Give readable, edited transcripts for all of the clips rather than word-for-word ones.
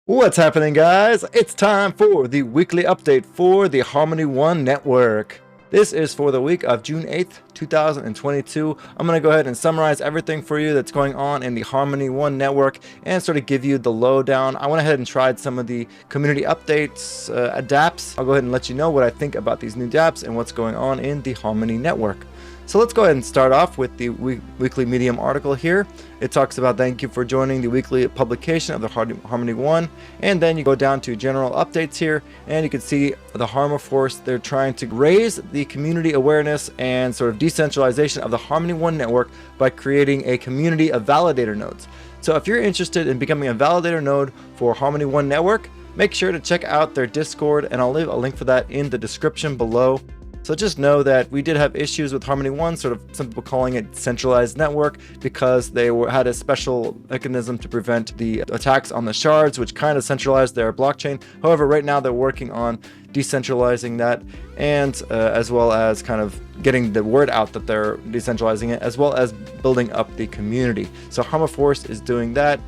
What's happening, guys? It's time for the weekly update for the Harmony One network. This is for the week of June 8th, 2022. I'm going to go ahead and summarize everything for you that's going on in the Harmony One network and sort of give you the lowdown. I went ahead and tried some of the community updates, dApps. I'll go ahead and let you know what I think about these new dApps and what's going on in the Harmony network. So let's go ahead and start off with the weekly Medium article here. It talks about thank you for joining the weekly publication of the Harmony One, and then you go down to general updates here, and you can see the Harmony Force. They're trying to raise the community awareness and sort of decentralization of the Harmony One network by creating a community of validator nodes. So if you're interested in becoming a validator node for Harmony One network, make sure to check out their Discord, and I'll leave a link for that in the description below. So just know that we did have issues with Harmony One, sort of some people calling it centralized network because they had a special mechanism to prevent the attacks on the shards, which kind of centralized their blockchain. However, right now they're working on decentralizing that, and as well as kind of getting the word out that they're decentralizing it, as well as building up the community. So Harmony Force is doing that.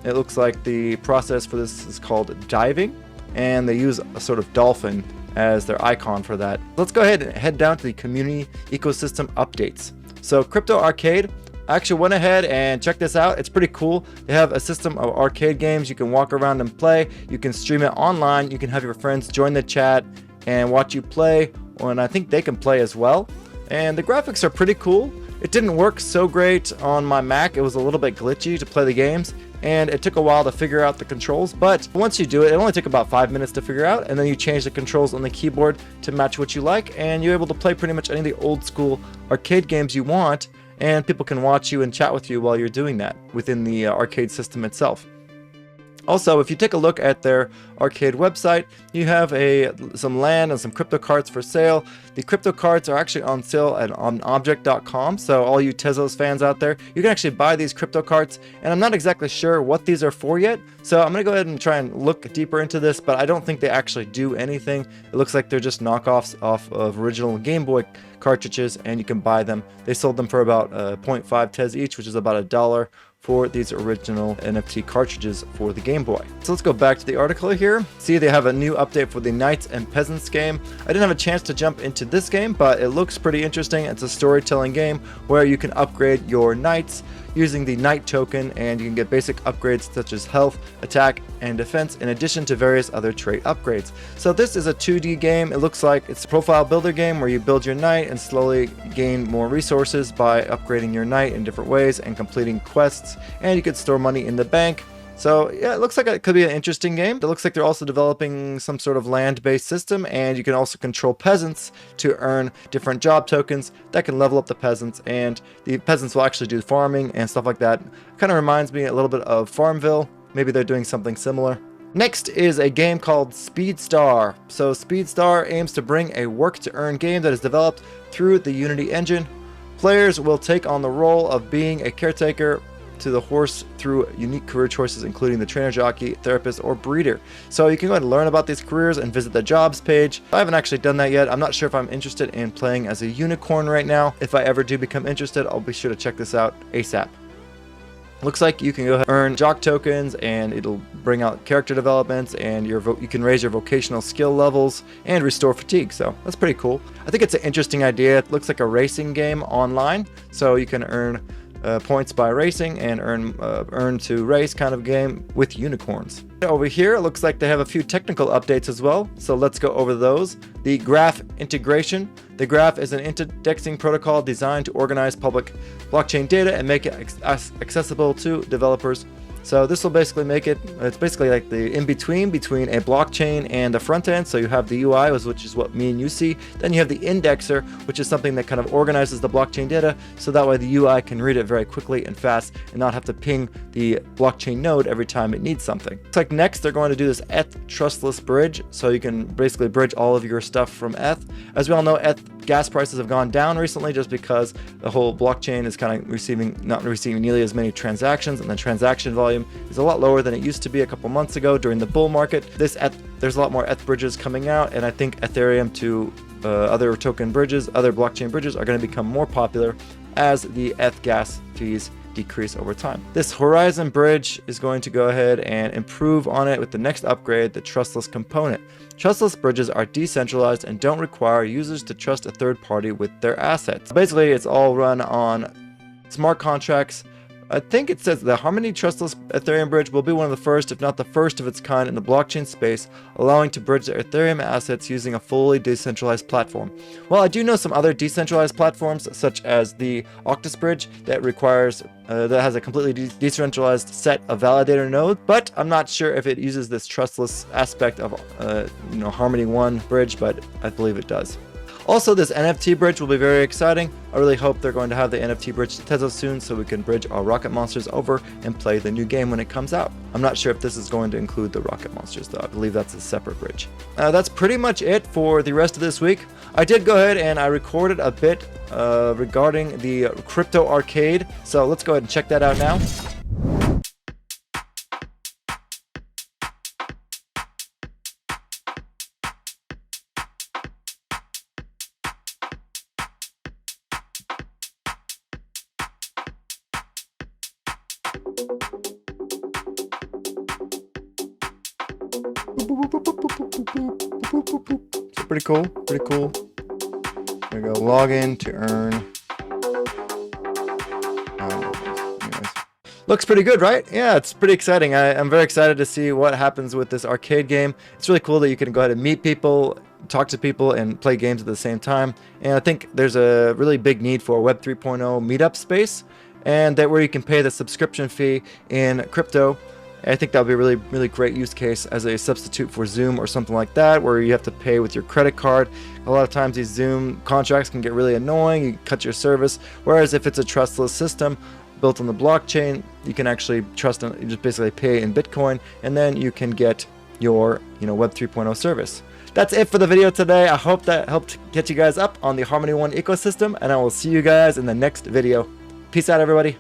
It looks like the process for this is called diving, and they use a sort of dolphin as their icon for that. Let's go ahead and head down to the community ecosystem updates. So Crypto Arcade, I actually went ahead and checked this out. It's pretty cool. They have a system of arcade games you can walk around and play. You can stream it online. You can have your friends join the chat and watch you play, and I think they can play as well. And the graphics are pretty cool. It didn't work so great on my Mac. It was a little bit glitchy to play the games, and it took a while to figure out the controls, but once you do it, it only took about 5 minutes to figure out, and then you change the controls on the keyboard to match what you like, and you're able to play pretty much any of the old school arcade games you want, and people can watch you and chat with you while you're doing that within the arcade system itself. Also, if you take a look at their arcade website, you have some land and some crypto cards for sale. The crypto cards are actually on sale on object.com, so all you Tezos fans out there, you can actually buy these crypto cards, and I'm not exactly sure what these are for yet, so I'm going to go ahead and try and look deeper into this, but I don't think they actually do anything. It looks like they're just knockoffs off of original Game Boy cartridges, and you can buy them. They sold them for about 0.5 Tez each, which is about $1 for these original NFT cartridges for the Game Boy. So let's go back to the article here. See, they have a new update for the Knights and Peasants game. I didn't have a chance to jump into this game, but it looks pretty interesting. It's a storytelling game where you can upgrade your knights using the knight token, and you can get basic upgrades such as health, attack, and defense, in addition to various other trait upgrades. So this is a 2D game. It looks like it's a profile builder game where you build your knight and slowly gain more resources by upgrading your knight in different ways and completing quests, and you could store money in the bank. So yeah, it looks like it could be an interesting game. It looks like they're also developing some sort of land-based system, and you can also control peasants to earn different job tokens that can level up the peasants, and the peasants will actually do farming and stuff like that. Kind of reminds me a little bit of Farmville. Maybe they're doing something similar. Next is a game called Speedstar. So Speedstar aims to bring a work-to-earn game that is developed through the Unity engine. Players will take on the role of being a caretaker to the horse through unique career choices, including the trainer, jockey, therapist, or breeder. So you can go ahead and learn about these careers and visit the jobs page. I haven't actually done that yet. I'm not sure if I'm interested in playing as a unicorn right now. If I ever do become interested, I'll be sure to check this out ASAP. Looks like you can go ahead and earn jock tokens, and it'll bring out character developments, and you can raise your vocational skill levels and restore fatigue. So that's pretty cool. I think it's an interesting idea. It looks like a racing game online, so you can earn points by racing and earn to race kind of game with unicorns. Over here, it looks like they have a few technical updates as well, so let's go over those. The graph integration. The graph is an indexing protocol designed to organize public blockchain data and make it accessible to developers. So this will basically make it's basically like the in-between between a blockchain and the front end. So you have the UI, which is what me and you see. Then you have the indexer, which is something that kind of organizes the blockchain data, so that way the UI can read it very quickly and fast and not have to ping the blockchain node every time it needs something. It's like next they're going to do this ETH trustless bridge, so you can basically bridge all of your stuff from ETH. As we all know, ETH gas prices have gone down recently just because the whole blockchain is kind of not receiving nearly as many transactions, and the transaction volume is a lot lower than it used to be a couple months ago during the bull market. There's a lot more ETH bridges coming out, and I think Ethereum to other token bridges, other blockchain bridges are going to become more popular as the ETH gas fees decrease over time. This Horizon bridge is going to go ahead and improve on it with the next upgrade, the trustless component. Trustless bridges are decentralized and don't require users to trust a third party with their assets. Basically, it's all run on smart contracts. I think it says the Harmony Trustless Ethereum Bridge will be one of the first, if not the first of its kind in the blockchain space, allowing to bridge their Ethereum assets using a fully decentralized platform. Well, I do know some other decentralized platforms, such as the Octus Bridge, that has a completely decentralized set of validator nodes, but I'm not sure if it uses this trustless aspect of Harmony One bridge, but I believe it does. Also, this NFT bridge will be very exciting. I really hope they're going to have the NFT bridge to Tezos soon so we can bridge our Rocket Monsters over and play the new game when it comes out. I'm not sure if this is going to include the Rocket Monsters though. I believe that's a separate bridge. That's pretty much it for the rest of this week. I did go ahead and I recorded a bit regarding the crypto arcade. So let's go ahead and check that out now. So pretty cool, pretty cool. There we go, log in to earn. Anyways. Looks pretty good, right? Yeah, it's pretty exciting. I'm very excited to see what happens with this arcade game. It's really cool that you can go ahead and meet people, talk to people, and play games at the same time. And I think there's a really big need for a Web 3.0 meetup space, and that where you can pay the subscription fee in crypto. I think that would be a really, really great use case as a substitute for Zoom or something like that, where you have to pay with your credit card. A lot of times these Zoom contracts can get really annoying. You cut your service. Whereas if it's a trustless system built on the blockchain, you can actually trust and you just basically pay in Bitcoin, and then you can get your Web 3.0 service. That's it for the video today. I hope that helped get you guys up on the Harmony One ecosystem, and I will see you guys in the next video. Peace out, everybody.